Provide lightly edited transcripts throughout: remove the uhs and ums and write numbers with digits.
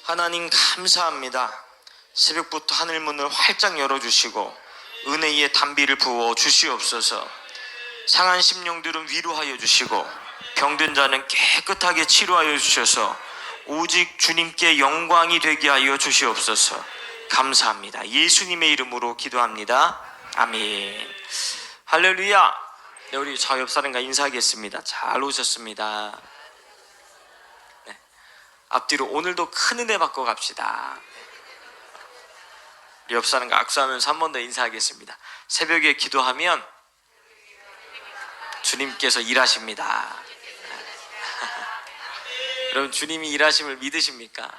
하나님 감사합니다. 새벽부터 하늘문을 활짝 열어주시고 은혜의 단비를 부어 주시옵소서. 상한 심령들은 위로하여 주시고 병든 자는 깨끗하게 치료하여 주셔서 오직 주님께 영광이 되게 하여 주시옵소서. 감사합니다. 예수님의 이름으로 기도합니다. 아멘. 할렐루야. 네, 우리 저 옆 사람과 인사하겠습니다. 잘 오셨습니다. 네. 앞뒤로 오늘도 큰 은혜 받고 갑시다. 우리 옆 사람과 악수하면서 한 번 더 인사하겠습니다. 새벽에 기도하면 주님께서 일하십니다. 여러분, 주님이 일하심을 믿으십니까?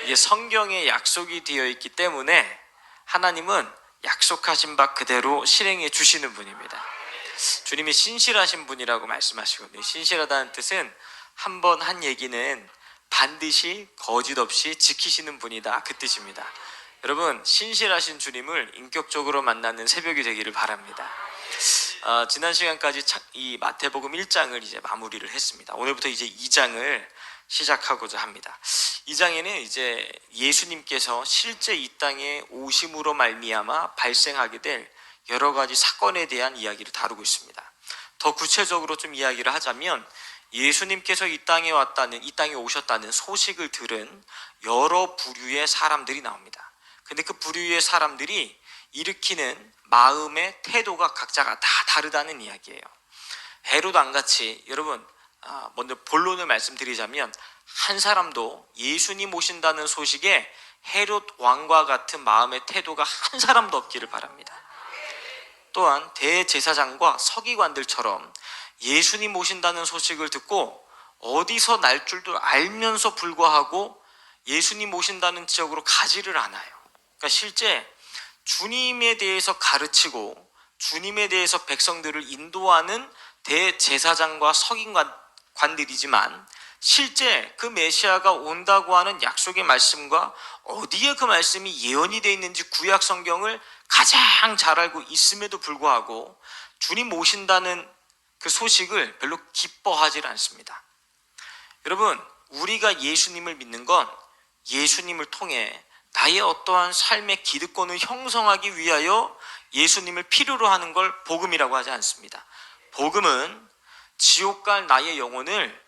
이게 성경에 약속이 되어 있기 때문에 하나님은 약속하신 바 그대로 실행해 주시는 분입니다. 주님이 신실하신 분이라고 말씀하시거든요. 신실하다는 뜻은 한 번 한 얘기는 반드시 거짓 없이 지키시는 분이다, 그 뜻입니다. 여러분, 신실하신 주님을 인격적으로 만나는 새벽이 되기를 바랍니다. 지난 시간까지 이 마태복음 1장을 이제 마무리를 했습니다. 오늘부터 이제 2장을 시작하고자 합니다. 2장에는 이제 예수님께서 실제 이 땅에 오심으로 말미암아 발생하게 될 여러 가지 사건에 대한 이야기를 다루고 있습니다. 더 구체적으로 좀 이야기를 하자면, 예수님께서 이 땅에 오셨다는 소식을 들은 여러 부류의 사람들이 나옵니다. 근데 그 부류의 사람들이 일으키는 마음의 태도가 각자가 다 다르다는 이야기예요. 헤롯 왕같이, 여러분, 먼저 본론을 말씀드리자면, 한 사람도 예수님 오신다는 소식에 헤롯 왕과 같은 마음의 태도가 한 사람도 없기를 바랍니다. 또한 대제사장과 서기관들처럼 예수님 오신다는 소식을 듣고 어디서 날 줄도 알면서 불구하고 예수님 오신다는 지역으로 가지를 않아요. 그러니까 실제 주님에 대해서 가르치고 주님에 대해서 백성들을 인도하는 대제사장과 서기관들이지만, 실제 그 메시아가 온다고 하는 약속의 말씀과 어디에 그 말씀이 예언이 되어 있는지 구약 성경을 가장 잘 알고 있음에도 불구하고 주님 오신다는 그 소식을 별로 기뻐하지 않습니다. 여러분, 우리가 예수님을 믿는 건 예수님을 통해 나의 어떠한 삶의 기득권을 형성하기 위하여 예수님을 필요로 하는 걸 복음이라고 하지 않습니다. 복음은 지옥 갈 나의 영혼을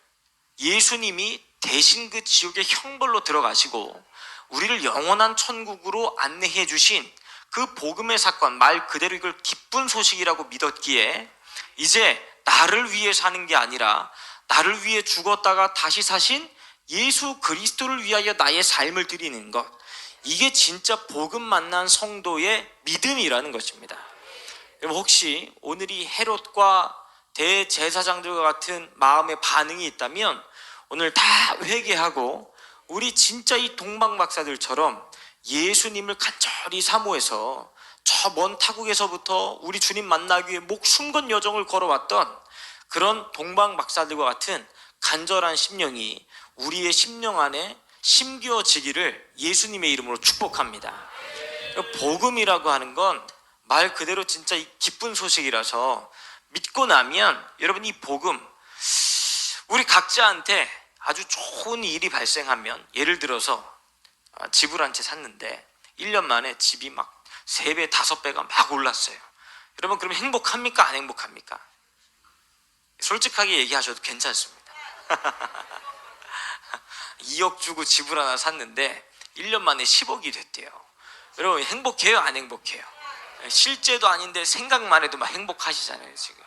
예수님이 대신 그 지옥의 형벌로 들어가시고 우리를 영원한 천국으로 안내해 주신 그 복음의 사건, 말 그대로 이걸 기쁜 소식이라고 믿었기에 이제 나를 위해 사는 게 아니라 나를 위해 죽었다가 다시 사신 예수 그리스도를 위하여 나의 삶을 드리는 것, 이게 진짜 복음 만난 성도의 믿음이라는 것입니다. 여러분, 혹시 오늘이 헤롯과 대제사장들과 같은 마음의 반응이 있다면 오늘 다 회개하고 우리 진짜 이 동방박사들처럼 예수님을 간절히 사모해서 저 먼 타국에서부터 우리 주님 만나기 위해 목숨 건 여정을 걸어왔던 그런 동방박사들과 같은 간절한 심령이 우리의 심령 안에 심겨지기를 예수님의 이름으로 축복합니다. 복음이라고 하는 건 말 그대로 진짜 이 기쁜 소식이라서 믿고 나면, 여러분, 이 복음, 우리 각자한테 아주 좋은 일이 발생하면, 예를 들어서 집을 한 채 샀는데 1년 만에 집이 막 3배, 5배가 막 올랐어요. 여러분, 그러면 행복합니까? 안 행복합니까? 솔직하게 얘기하셔도 괜찮습니다. 2억 주고 집을 하나 샀는데 1년 만에 10억이 됐대요. 여러분, 행복해요? 안 행복해요? 실제도 아닌데 생각만 해도 막 행복하시잖아요. 지금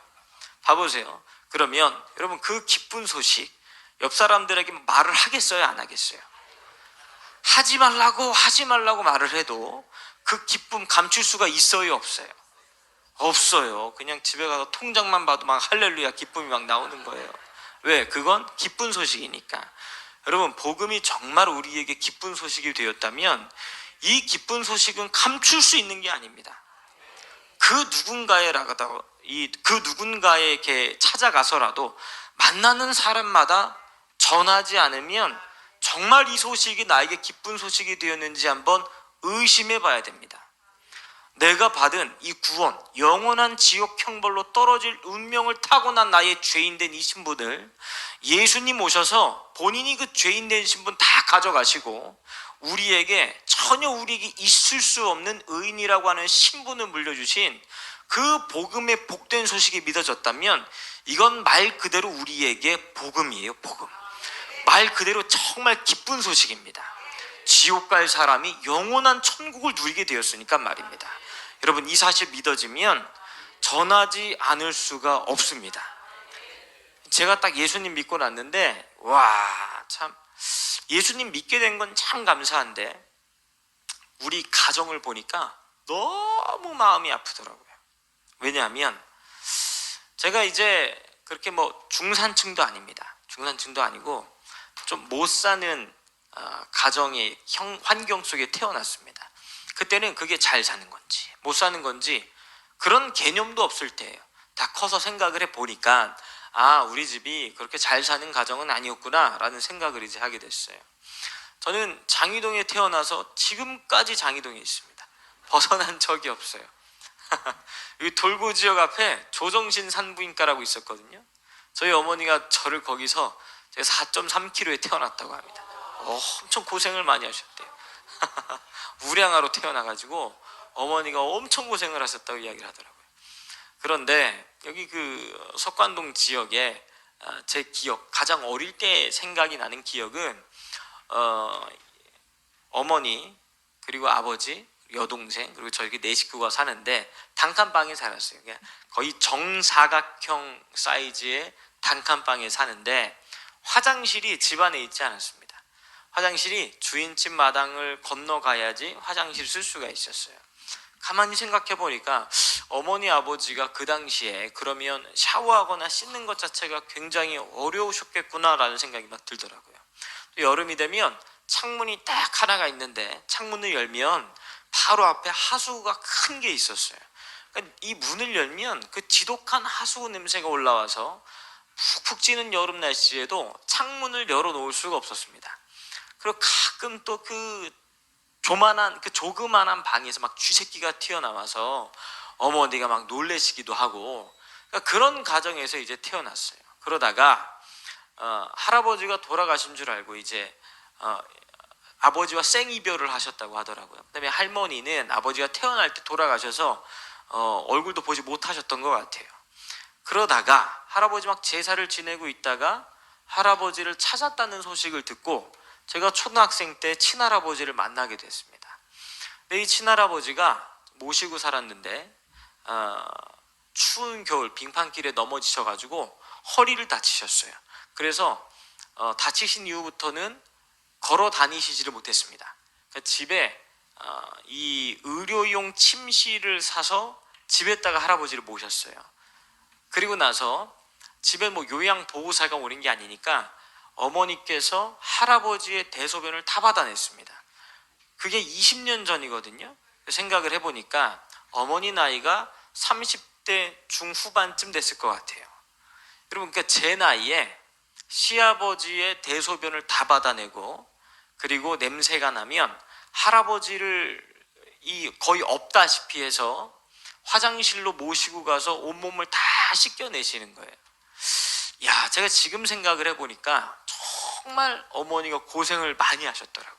봐보세요. 그러면 여러분, 그 기쁜 소식 옆 사람들에게 말을 하겠어요? 안 하겠어요? 하지 말라고 말을 해도 그 기쁨 감출 수가 있어요? 없어요? 없어요. 그냥 집에 가서 통장만 봐도 막 할렐루야 기쁨이 막 나오는 거예요. 왜? 그건 기쁜 소식이니까. 여러분, 복음이 정말 우리에게 기쁜 소식이 되었다면 이 기쁜 소식은 감출 수 있는 게 아닙니다. 그 누군가에게 찾아가서라도 만나는 사람마다 전하지 않으면 정말 이 소식이 나에게 기쁜 소식이 되었는지 한번 의심해 봐야 됩니다. 내가 받은 이 구원, 영원한 지옥 형벌로 떨어질 운명을 타고난 나의 죄인된 이 신분을 예수님 오셔서 본인이 그 죄인된 신분 다 가져가시고 우리에게 전혀 우리에게 있을 수 없는 의인이라고 하는 신분을 물려주신 그 복음의 복된 소식이 믿어졌다면 이건 말 그대로 우리에게 복음이에요. 복음. 말 그대로 정말 기쁜 소식입니다. 지옥 갈 사람이 영원한 천국을 누리게 되었으니까 말입니다. 여러분, 이 사실 믿어지면 전하지 않을 수가 없습니다. 제가 딱 예수님 믿고 났는데 와, 참 예수님 믿게 된 건 참 감사한데 우리 가정을 보니까 너무 마음이 아프더라고요. 왜냐하면 제가 이제 그렇게 뭐 중산층도 아닙니다. 중산층도 아니고 좀 못 사는 가정의 환경 속에 태어났습니다. 그때는 그게 잘 사는 건지 못 사는 건지 그런 개념도 없을 때예요. 다 커서 생각을 해보니까 아, 우리 집이 그렇게 잘 사는 가정은 아니었구나 라는 생각을 이제 하게 됐어요. 저는 장위동에 태어나서 지금까지 장위동에 있습니다. 벗어난 적이 없어요. 여기 돌고 지역 앞에 조정신 산부인과라고 있었거든요. 저희 어머니가 저를 거기서 제가 4.3kg에 태어났다고 합니다. 엄청 고생을 많이 하셨대요. 우량아로 태어나가지고 어머니가 엄청 고생을 하셨다고 이야기를 하더라고요. 그런데 여기 그 석관동 지역에 제 기억, 가장 어릴 때 생각이 나는 기억은 어머니 그리고 아버지, 여동생 그리고 저희 네 식구가 사는데 단칸방에 살았어요. 거의 정사각형 사이즈의 단칸방에 사는데 화장실이 집안에 있지 않았습니다. 화장실이 주인집 마당을 건너가야지 화장실 쓸 수가 있었어요. 가만히 생각해 보니까 어머니 아버지가 그 당시에 그러면 샤워하거나 씻는 것 자체가 굉장히 어려우셨겠구나라는 생각이 막 들더라고요. 또 여름이 되면 창문이 딱 하나가 있는데 창문을 열면 바로 앞에 하수구가 큰 게 있었어요. 그러니까 이 문을 열면 그 지독한 하수구 냄새가 올라와서 푹푹 찌는 여름 날씨에도 창문을 열어놓을 수가 없었습니다. 그리고 가끔 또 그 조그만한 방에서 막 쥐새끼가 튀어나와서 어머니가 막 놀래시기도 하고, 그러니까 그런 가정에서 이제 태어났어요. 그러다가 할아버지가 돌아가신 줄 알고 이제 아버지와 생이별을 하셨다고 하더라고요. 그다음에 할머니는 아버지가 태어날 때 돌아가셔서 얼굴도 보지 못하셨던 것 같아요. 그러다가 할아버지 막 제사를 지내고 있다가 할아버지를 찾았다는 소식을 듣고 제가 초등학생 때 친할아버지를 만나게 됐습니다. 근데 이 친할아버지가 모시고 살았는데 추운 겨울 빙판길에 넘어지셔가지고 허리를 다치셨어요. 그래서 다치신 이후부터는 걸어 다니시지를 못했습니다. 그러니까 집에 이 의료용 침실을 사서 집에다가 할아버지를 모셨어요. 그리고 나서 집에 뭐 요양보호사가 오는 게 아니니까 어머니께서 할아버지의 대소변을 다 받아냈습니다. 그게 20년 전이거든요. 생각을 해보니까 어머니 나이가 30대 중후반쯤 됐을 것 같아요. 여러분, 그러니까 제 나이에 시아버지의 대소변을 다 받아내고 그리고 냄새가 나면 할아버지를 거의 없다시피 해서 화장실로 모시고 가서 온몸을 다 씻겨내시는 거예요. 야, 제가 지금 생각을 해보니까 정말 어머니가 고생을 많이 하셨더라고요.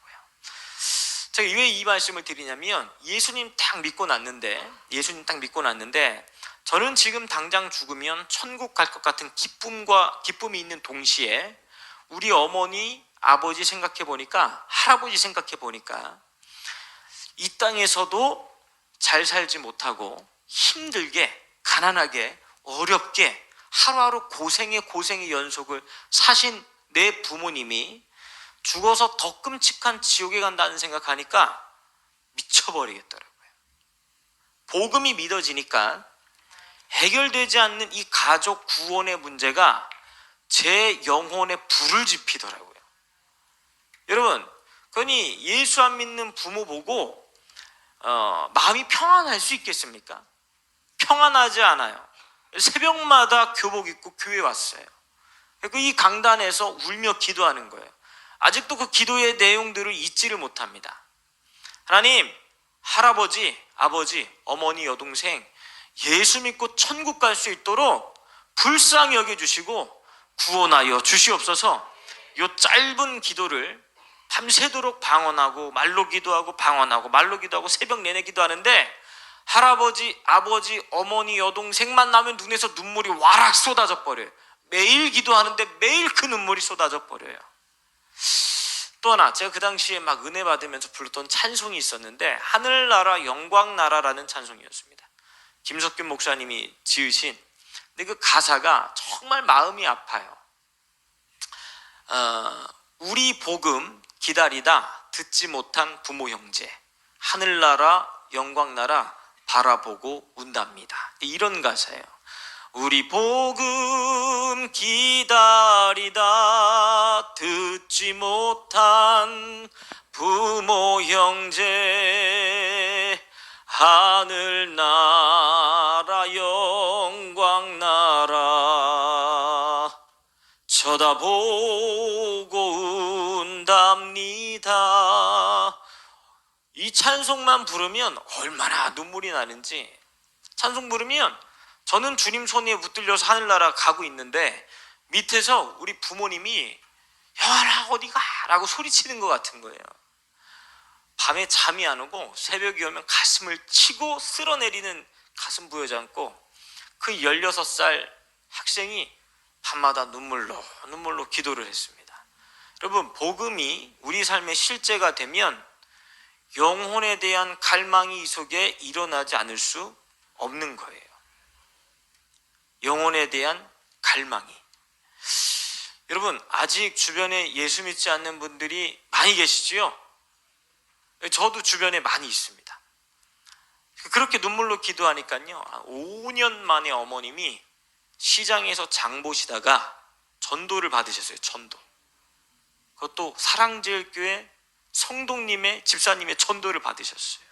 제가 왜 이 말씀을 드리냐면 예수님 딱 믿고 났는데 저는 지금 당장 죽으면 천국 갈 것 같은 기쁨이 있는 동시에 우리 어머니, 아버지 생각해 보니까, 할아버지 생각해 보니까 이 땅에서도 잘 살지 못하고 힘들게, 가난하게, 어렵게 하루하루 고생의 연속을 사신 내 부모님이 죽어서 더 끔찍한 지옥에 간다는 생각하니까 미쳐버리겠더라고요. 복음이 믿어지니까 해결되지 않는 이 가족 구원의 문제가 제 영혼에 불을 지피더라고요. 여러분, 그러니 예수 안 믿는 부모 보고 마음이 평안할 수 있겠습니까? 평안하지 않아요. 새벽마다 교복 입고 교회 왔어요. 이 강단에서 울며 기도하는 거예요. 아직도 그 기도의 내용들을 잊지를 못합니다. 하나님, 할아버지, 아버지, 어머니, 여동생 예수 믿고 천국 갈 수 있도록 불쌍히 여겨주시고 구원하여 주시옵소서. 이 짧은 기도를 밤새도록 방언하고 말로 기도하고 방언하고 말로 기도하고 새벽 내내 기도하는데 할아버지, 아버지, 어머니, 여동생만 나면 눈에서 눈물이 와락 쏟아져 버려요. 매일 기도하는데 매일 그 눈물이 쏟아져 버려요. 또 하나, 제가 그 당시에 막 은혜 받으면서 불렀던 찬송이 있었는데 하늘나라 영광나라라는 찬송이었습니다. 김석균 목사님이 지으신, 근데 그 가사가 정말 마음이 아파요. 우리 복음 기다리다 듣지 못한 부모 형제, 하늘나라 영광나라 바라보고 운답니다. 이런 가사예요. 우리 복음 기다리다 듣지 못한 부모 형제, 하늘나라 영광나라 쳐다보고 운답니다. 이 찬송만 부르면 얼마나 눈물이 나는지. 찬송 부르면 저는 주님 손에 붙들려서 하늘나라 가고 있는데 밑에서 우리 부모님이 영원아 어디가? 라고 소리치는 것 같은 거예요. 밤에 잠이 안 오고 새벽이 오면 가슴을 치고 쓸어내리는 가슴 부여잡고 그 16살 학생이 밤마다 눈물로 기도를 했습니다. 여러분, 복음이 우리 삶의 실제가 되면 영혼에 대한 갈망이 이 속에 일어나지 않을 수 없는 거예요. 영혼에 대한 갈망이. 여러분, 아직 주변에 예수 믿지 않는 분들이 많이 계시지요? 저도 주변에 많이 있습니다. 그렇게 눈물로 기도하니까요, 5년 만에 어머님이 시장에서 장 보시다가 전도를 받으셨어요. 전도. 그것도 사랑제일교회 성동님의 집사님의 전도를 받으셨어요.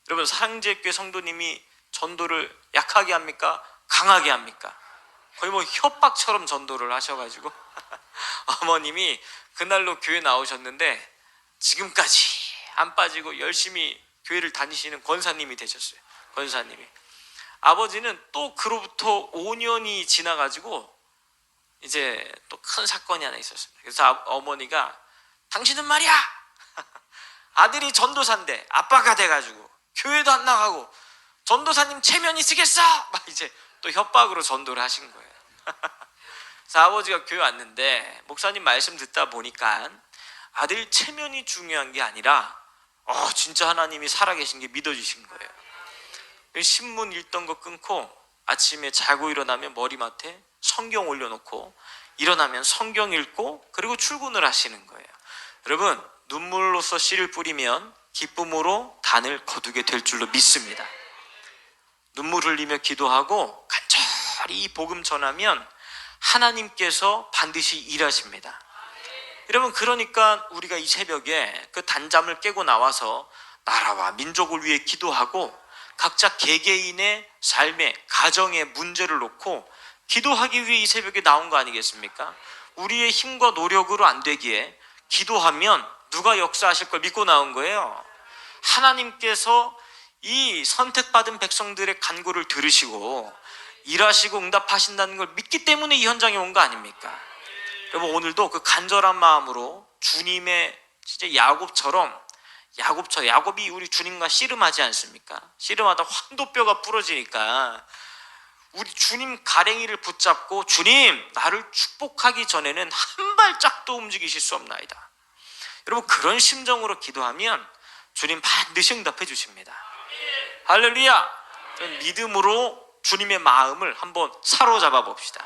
여러분, 사랑제일교회 성도님이 전도를 약하게 합니까? 강하게 합니까? 거의 뭐 협박처럼 전도를 하셔가지고 어머님이 그날로 교회 나오셨는데 지금까지 안 빠지고 열심히 교회를 다니시는 권사님이 되셨어요. 권사님이. 아버지는 또 그로부터 5년이 지나가지고 이제 또 큰 사건이 하나 있었습니다. 그래서 어머니가 당신은 말이야 아들이 전도사인데 아빠가 돼가지고 교회도 안 나가고 전도사님 체면이 쓰겠어? 막 이제 또 협박으로 전도를 하신 거예요. 그래서 아버지가 교회 왔는데 목사님 말씀 듣다 보니까 아들 체면이 중요한 게 아니라 진짜 하나님이 살아계신 게 믿어지신 거예요. 신문 읽던 거 끊고 아침에 자고 일어나면 머리맡에 성경 올려놓고 일어나면 성경 읽고 그리고 출근을 하시는 거예요. 여러분, 눈물로써 씨를 뿌리면 기쁨으로 단을 거두게 될 줄로 믿습니다. 눈물 흘리며 기도하고 간절히 이 복음 전하면 하나님께서 반드시 일하십니다. 여러분, 그러니까 우리가 이 새벽에 그 단잠을 깨고 나와서 나라와 민족을 위해 기도하고 각자 개개인의 삶의 가정의 문제를 놓고 기도하기 위해 이 새벽에 나온 거 아니겠습니까? 우리의 힘과 노력으로 안 되기에 기도하면 누가 역사하실 걸 믿고 나온 거예요. 하나님께서 이 선택받은 백성들의 간구를 들으시고 일하시고 응답하신다는 걸 믿기 때문에 이 현장에 온 거 아닙니까? 여러분, 오늘도 그 간절한 마음으로 주님의 진짜 야곱이 우리 주님과 씨름하지 않습니까? 씨름하다 환도뼈가 부러지니까 우리 주님 가랭이를 붙잡고 주님, 나를 축복하기 전에는 한 발짝도 움직이실 수 없나이다. 여러분, 그런 심정으로 기도하면 주님 반드시 응답해 주십니다. 할렐루야! 믿음으로 주님의 마음을 한번 사로잡아 봅시다.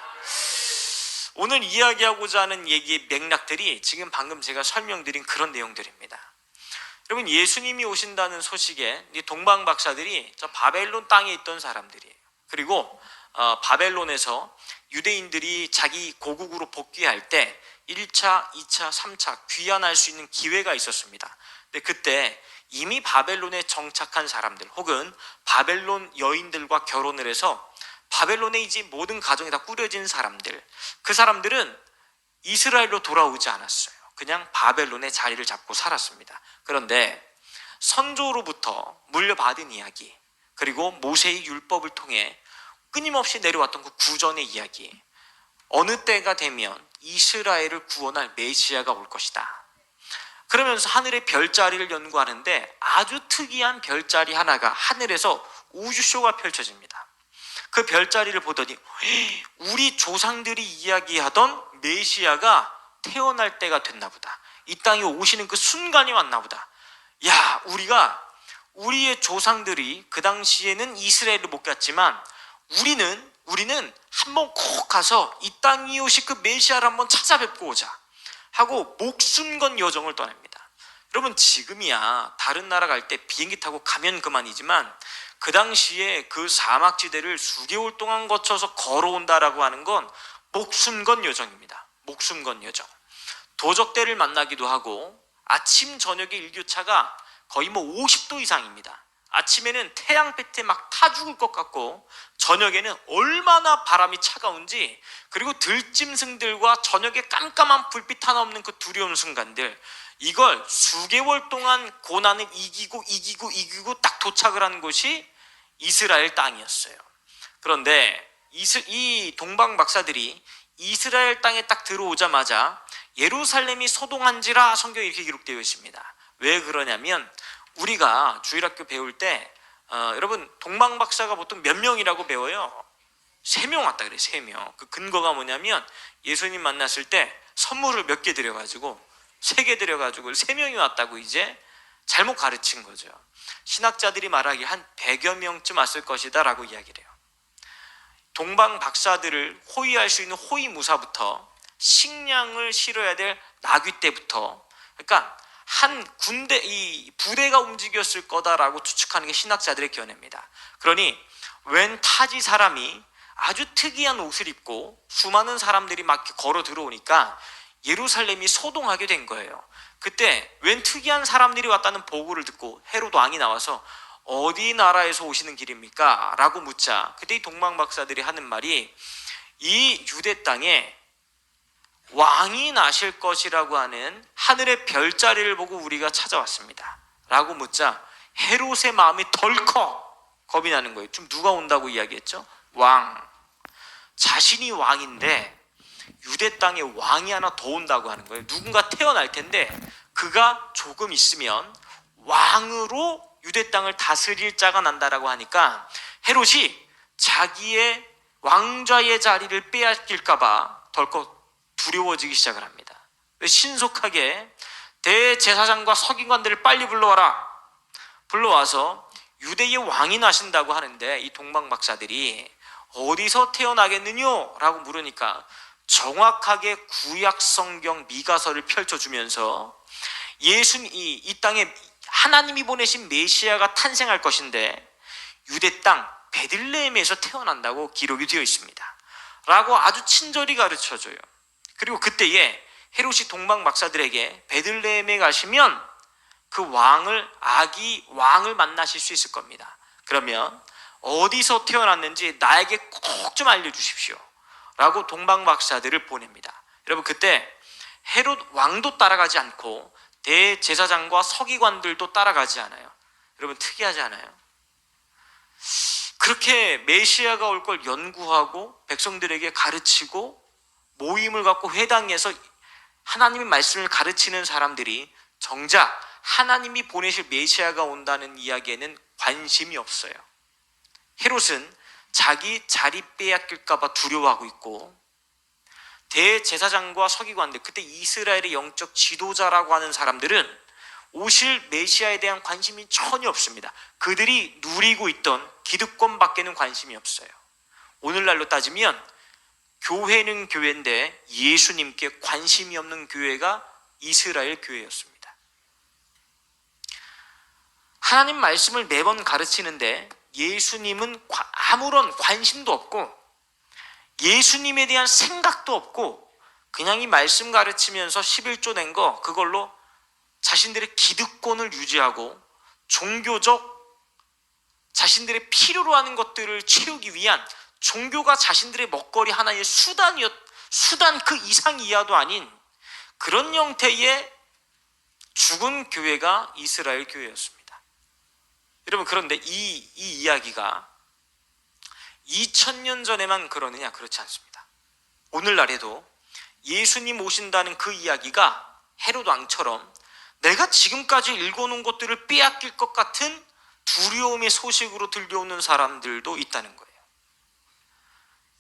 오늘 이야기하고자 하는 얘기의 맥락들이 지금 방금 제가 설명드린 그런 내용들입니다. 여러분, 예수님이 오신다는 소식에 이 동방 박사들이 저 바벨론 땅에 있던 사람들이에요. 그리고 바벨론에서 유대인들이 자기 고국으로 복귀할 때 1차, 2차, 3차 귀환할 수 있는 기회가 있었습니다. 근데 그때 이미 바벨론에 정착한 사람들 혹은 바벨론 여인들과 결혼을 해서 바벨론에 이제 모든 가정이 다 꾸려진 사람들, 그 사람들은 이스라엘로 돌아오지 않았어요. 그냥 바벨론에 자리를 잡고 살았습니다. 그런데 선조로부터 물려받은 이야기, 그리고 모세의 율법을 통해 끊임없이 내려왔던 그 구전의 이야기, 어느 때가 되면 이스라엘을 구원할 메시아가 올 것이다. 그러면서 하늘의 별자리를 연구하는데 아주 특이한 별자리 하나가 하늘에서 우주쇼가 펼쳐집니다. 그 별자리를 보더니 우리 조상들이 이야기하던 메시아가 태어날 때가 됐나 보다. 이 땅에 오시는 그 순간이 왔나 보다. 야, 우리의 조상들이 그 당시에는 이스라엘을 못 갔지만 우리는 한번 꼭 가서 이 땅에 오실 그 메시아를 한번 찾아뵙고 오자 하고 목숨 건 여정을 떠납니다. 여러분, 지금이야 다른 나라 갈 때 비행기 타고 가면 그만이지만 그 당시에 그 사막지대를 수개월 동안 거쳐서 걸어온다라고 하는 건 목숨 건 여정입니다. 목숨 건 여정. 도적대를 만나기도 하고 아침 저녁의 일교차가 거의 50도 이상입니다. 아침에는 태양볕에 막 타 죽을 것 같고 저녁에는 얼마나 바람이 차가운지, 그리고 들짐승들과 저녁에 깜깜한 불빛 하나 없는 그 두려운 순간들, 이걸 수개월 동안 고난을 이기고 딱 도착을 한 곳이 이스라엘 땅이었어요. 그런데 이 동방 박사들이 이스라엘 땅에 딱 들어오자마자 예루살렘이 소동한지라 성경에 이렇게 기록되어 있습니다. 왜 그러냐면 우리가 주일학교 배울 때 여러분, 동방 박사가 보통 몇 명이라고 배워요? 3명 왔다 그래요. 3명. 그 근거가 뭐냐면 예수님 만났을 때 선물을 몇 개 드려가지고 3개 드려가지고 3명이 왔다고 이제 잘못 가르친 거죠. 신학자들이 말하기 한 100여 명쯤 왔을 것이다 라고 이야기를 해요. 동방 박사들을 호위할 수 있는 호위무사부터 식량을 실어야 될 나귀 떼부터, 그러니까 한 군대, 이 부대가 움직였을 거다라고 추측하는 게 신학자들의 견해입니다. 그러니 웬 타지 사람이 아주 특이한 옷을 입고 수많은 사람들이 막 걸어 들어오니까 예루살렘이 소동하게 된 거예요. 그때 웬 특이한 사람들이 왔다는 보고를 듣고 헤롯 왕이 나와서 어디 나라에서 오시는 길입니까? 라고 묻자 그때 이 동방 박사들이 하는 말이, 이 유대 땅에 왕이 나실 것이라고 하는 하늘의 별자리를 보고 우리가 찾아왔습니다 라고 묻자 헤롯의 마음이 덜컥 겁이 나는 거예요. 좀 누가 온다고 이야기했죠? 왕. 자신이 왕인데 유대 땅에 왕이 하나 더 온다고 하는 거예요. 누군가 태어날 텐데 그가 조금 있으면 왕으로 유대 땅을 다스릴 자가 난다라고 하니까 헤롯이 자기의 왕좌의 자리를 빼앗길까 봐 덜컥 두려워지기 시작을 합니다. 신속하게 대제사장과 서기관들을 빨리 불러와서 유대의 왕이 나신다고 하는데 이 동방 박사들이 어디서 태어나겠느냐? 라고 물으니까 정확하게 구약 성경 미가서를 펼쳐주면서 이 땅에 하나님이 보내신 메시아가 탄생할 것인데 유대 땅 베들레헴에서 태어난다고 기록이 되어 있습니다 라고 아주 친절히 가르쳐줘요. 그리고 그때에 헤롯이 동방 박사들에게 베들레헴에 가시면 그 아기 왕을 만나실 수 있을 겁니다. 그러면 어디서 태어났는지 나에게 꼭 좀 알려주십시오 라고 동방 박사들을 보냅니다. 여러분, 그때 헤롯 왕도 따라가지 않고 대제사장과 서기관들도 따라가지 않아요. 여러분, 특이하지 않아요? 그렇게 메시아가 올 걸 연구하고 백성들에게 가르치고 모임을 갖고 회당에서 하나님의 말씀을 가르치는 사람들이 정작 하나님이 보내실 메시아가 온다는 이야기에는 관심이 없어요. 헤롯은 자기 자리 빼앗길까 봐 두려워하고 있고, 대제사장과 서기관들, 그때 이스라엘의 영적 지도자라고 하는 사람들은 오실 메시아에 대한 관심이 전혀 없습니다. 그들이 누리고 있던 기득권 밖에는 관심이 없어요. 오늘날로 따지면 교회는 교회인데 예수님께 관심이 없는 교회가 이스라엘 교회였습니다. 하나님 말씀을 매번 가르치는데 예수님은 아무런 관심도 없고 예수님에 대한 생각도 없고 그냥 이 말씀 가르치면서 11조 낸 거 그걸로 자신들의 기득권을 유지하고 종교적 자신들의 필요로 하는 것들을 채우기 위한 종교가 자신들의 먹거리 하나의 수단 그 이상 이하도 아닌 그런 형태의 죽은 교회가 이스라엘 교회였습니다. 여러분, 그런데 이 이야기가 2000년 전에만 그러느냐? 그렇지 않습니다. 오늘날에도 예수님 오신다는 그 이야기가 헤롯 왕처럼 내가 지금까지 읽어놓은 것들을 빼앗길 것 같은 두려움의 소식으로 들려오는 사람들도 있다는 거예요.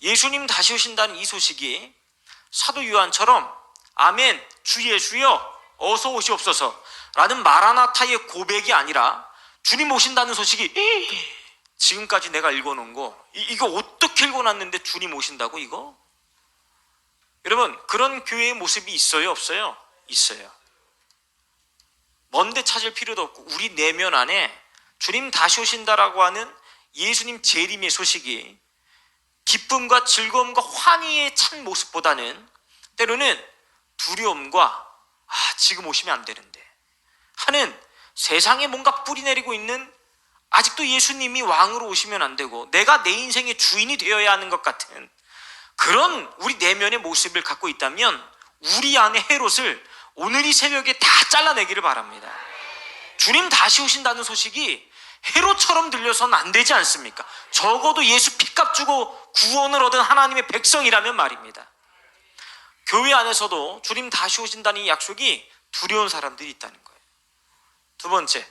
예수님 다시 오신다는 이 소식이 사도 요한처럼 아멘 주 예수여 어서 오시옵소서 라는 마라나타의 고백이 아니라 주님 오신다는 소식이 지금까지 내가 읽어놓은 거 이거 어떻게 읽어놨는데 주님 오신다고 이거? 여러분 그런 교회의 모습이 있어요 없어요? 있어요. 먼데 찾을 필요도 없고 우리 내면 안에 주님 다시 오신다라고 하는 예수님 재림의 소식이 기쁨과 즐거움과 환희에 찬 모습보다는 때로는 두려움과 지금 오시면 안 되는데 하는 세상에 뭔가 뿌리내리고 있는 아직도 예수님이 왕으로 오시면 안 되고 내가 내 인생의 주인이 되어야 하는 것 같은 그런 우리 내면의 모습을 갖고 있다면 우리 안의 헤롯을 오늘 이 새벽에 다 잘라내기를 바랍니다. 주님 다시 오신다는 소식이 헤롯처럼 들려서는 안 되지 않습니까? 적어도 예수 피값 주고 구원을 얻은 하나님의 백성이라면 말입니다. 교회 안에서도 주님 다시 오신다는 이 약속이 두려운 사람들이 있다는 거예요. 두 번째,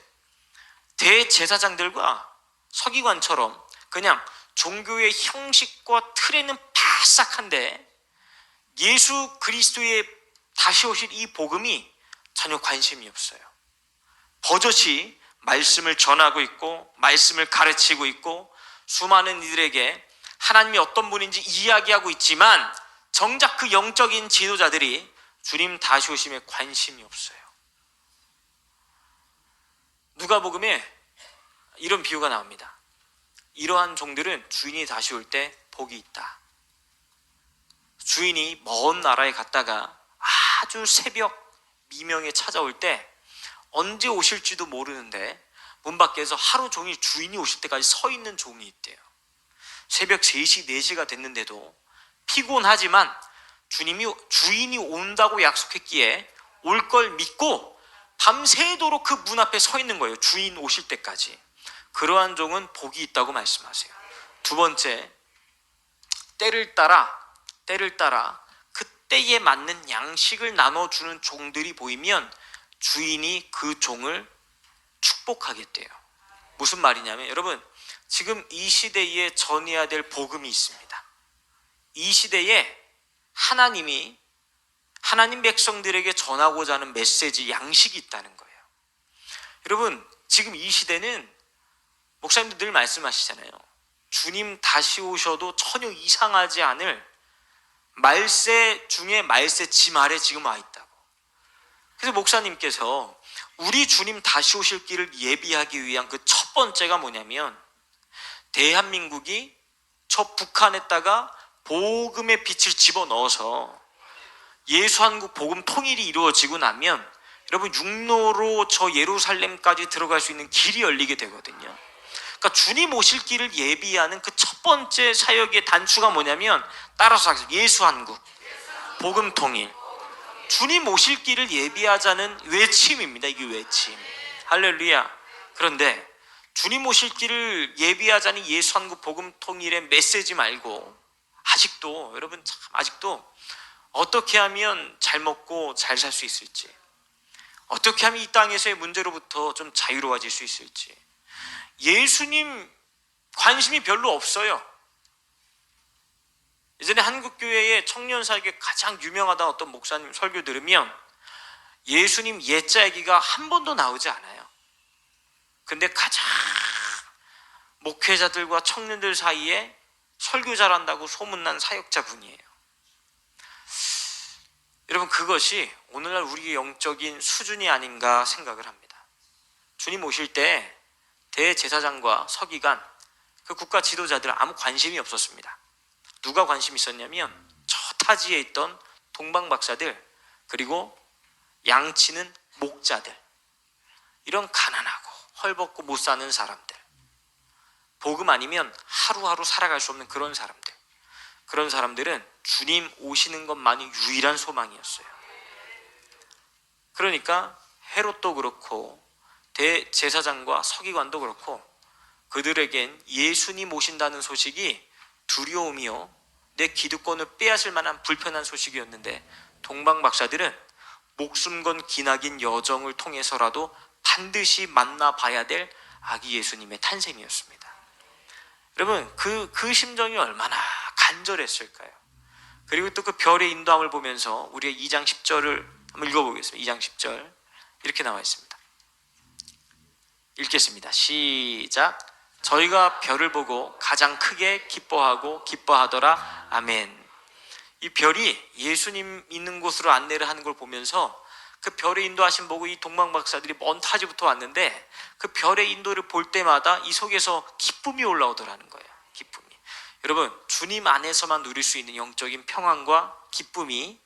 대제사장들과 서기관처럼 그냥 종교의 형식과 틀에는 바싹한데 예수 그리스도의 다시 오실 이 복음이 전혀 관심이 없어요. 버젓이 말씀을 전하고 있고 말씀을 가르치고 있고 수많은 이들에게 하나님이 어떤 분인지 이야기하고 있지만 정작 그 영적인 지도자들이 주님 다시 오심에 관심이 없어요. 누가복음에 이런 비유가 나옵니다. 이러한 종들은 주인이 다시 올 때 복이 있다. 주인이 먼 나라에 갔다가 아주 새벽 미명에 찾아올 때 언제 오실지도 모르는데 문 밖에서 하루 종일 주인이 오실 때까지 서 있는 종이 있대요. 새벽 3시, 4시가 됐는데도 피곤하지만 주인이 온다고 약속했기에 올 걸 믿고 밤새도록 그 문 앞에 서 있는 거예요. 주인 오실 때까지. 그러한 종은 복이 있다고 말씀하세요. 두 번째, 때를 따라 그 때에 맞는 양식을 나눠주는 종들이 보이면 주인이 그 종을 축복하겠대요. 무슨 말이냐면 여러분 지금 이 시대에 전해야 될 복음이 있습니다. 이 시대에 하나님이 하나님 백성들에게 전하고자 하는 메시지, 양식이 있다는 거예요. 여러분 지금 이 시대는 목사님들 늘 말씀하시잖아요. 주님 다시 오셔도 전혀 이상하지 않을 말세 중에 말세치 말에 지금 와 있다고. 그래서 목사님께서 우리 주님 다시 오실 길을 예비하기 위한 그 첫 번째가 뭐냐면 대한민국이 저 북한에다가 복음의 빛을 집어넣어서 예수한국 복음 통일이 이루어지고 나면 여러분 육로로 저 예루살렘까지 들어갈 수 있는 길이 열리게 되거든요. 그러니까 주님 오실 길을 예비하는 그 첫 번째 사역의 단추가 뭐냐면 따라서 하겠습니다. 예수한국 복음 통일. 주님 오실 길을 예비하자는 외침입니다. 이게 외침. 할렐루야. 그런데 주님 오실 길을 예비하자는 예수한국 복음 통일의 메시지 말고 아직도 여러분 참 아직도 어떻게 하면 잘 먹고 잘 살 수 있을지, 어떻게 하면 이 땅에서의 문제로부터 좀 자유로워질 수 있을지 예수님 관심이 별로 없어요. 예전에 한국교회의 청년사역에 가장 유명하다는 어떤 목사님 설교 들으면 예수님 예자 얘기가 한 번도 나오지 않아요. 근데 가장 목회자들과 청년들 사이에 설교 잘한다고 소문난 사역자분이에요. 여러분 그것이 오늘날 우리의 영적인 수준이 아닌가 생각을 합니다. 주님 오실 때 대제사장과 서기관, 그 국가 지도자들은 아무 관심이 없었습니다. 누가 관심이 있었냐면 저 타지에 있던 동방박사들, 그리고 양치는 목자들, 이런 가난하고 헐벗고 못 사는 사람들, 복음 아니면 하루하루 살아갈 수 없는 그런 사람들, 그런 사람들은 주님 오시는 것만이 유일한 소망이었어요. 그러니까 헤롯도 그렇고 대제사장과 서기관도 그렇고 그들에겐 예수님 오신다는 소식이 두려움이요 내 기득권을 빼앗을 만한 불편한 소식이었는데 동방박사들은 목숨 건 기나긴 여정을 통해서라도 반드시 만나봐야 될 아기 예수님의 탄생이었습니다. 여러분, 그 심정이 얼마나 간절했을까요? 그리고 또 그 별의 인도함을 보면서 우리가 2장 10절을 한번 읽어보겠습니다. 2장 10절 이렇게 나와 있습니다. 읽겠습니다. 시작. 저희가 별을 보고 가장 크게 기뻐하고 기뻐하더라. 아멘. 이 별이 예수님 있는 곳으로 안내를 하는 걸 보면서 그 별의 인도하심 보고 이 동방박사들이 먼 타지부터 왔는데 그 별의 인도를 볼 때마다 이 속에서 기쁨이 올라오더라는 거예요. 기쁨이. 여러분, 주님 안에서만 누릴 수 있는 영적인 평안과 기쁨이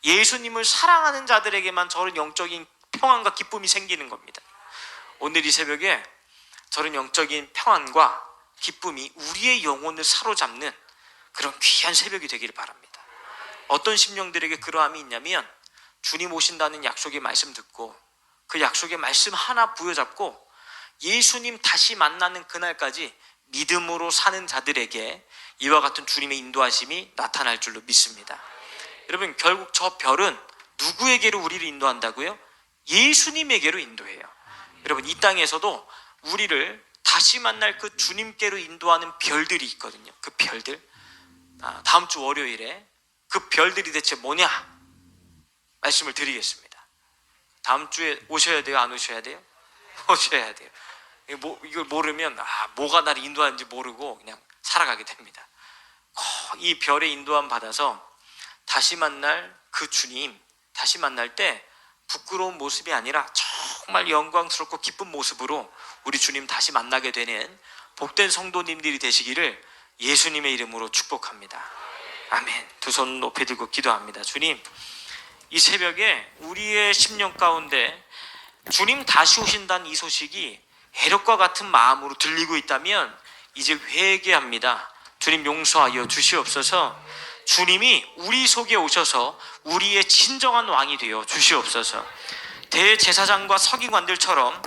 예수님을 사랑하는 자들에게만 저런 영적인 평안과 기쁨이 생기는 겁니다. 오늘 이 새벽에 저런 영적인 평안과 기쁨이 우리의 영혼을 사로잡는 그런 귀한 새벽이 되기를 바랍니다. 어떤 심령들에게 그러함이 있냐면 주님 오신다는 약속의 말씀 듣고 그 약속의 말씀 하나 부여잡고 예수님 다시 만나는 그날까지 믿음으로 사는 자들에게 이와 같은 주님의 인도하심이 나타날 줄로 믿습니다. 여러분, 결국 저 별은 누구에게로 우리를 인도한다고요? 예수님에게로 인도해요. 여러분, 이 땅에서도 우리를 다시 만날 그 주님께로 인도하는 별들이 있거든요. 그 별들, 다음 주 월요일에 그 별들이 대체 뭐냐 말씀을 드리겠습니다. 다음 주에 오셔야 돼요? 안 오셔야 돼요? 오셔야 돼요. 이걸 모르면 뭐가 나를 인도하는지 모르고 그냥 살아가게 됩니다. 이 별의 인도함 받아서 다시 만날 그 주님, 다시 만날 때 부끄러운 모습이 아니라 정말 영광스럽고 기쁜 모습으로 우리 주님 다시 만나게 되는 복된 성도님들이 되시기를 예수님의 이름으로 축복합니다. 아멘. 두 손 높이 들고 기도합니다. 주님, 이 새벽에 우리의 심령 가운데 주님 다시 오신다는 이 소식이 해력과 같은 마음으로 들리고 있다면 이제 회개합니다. 주님 용서하여 주시옵소서. 주님이 우리 속에 오셔서 우리의 진정한 왕이 되어 주시옵소서. 대제사장과 서기관들처럼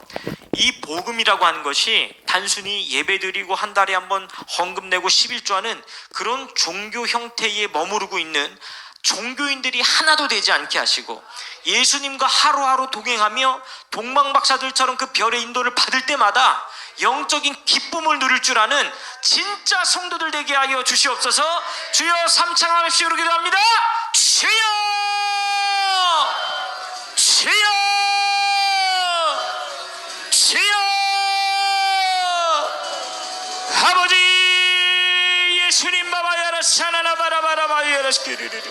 이 복음이라고 하는 것이 단순히 예배드리고 한 달에 한 번 헌금 내고 11조 하는 그런 종교 형태에 머무르고 있는 종교인들이 하나도 되지 않게 하시고 예수님과 하루하루 동행하며 동방박사들처럼 그 별의 인도를 받을 때마다 영적인 기쁨을 누릴 줄 아는 진짜 성도들 되게 하여 주시옵소서. 주여, 삼창함식으로 기도합니다. 주여, 주여, 주여. 아버지 예수님 바바야라 사나나 바라바라바야라 스키르르르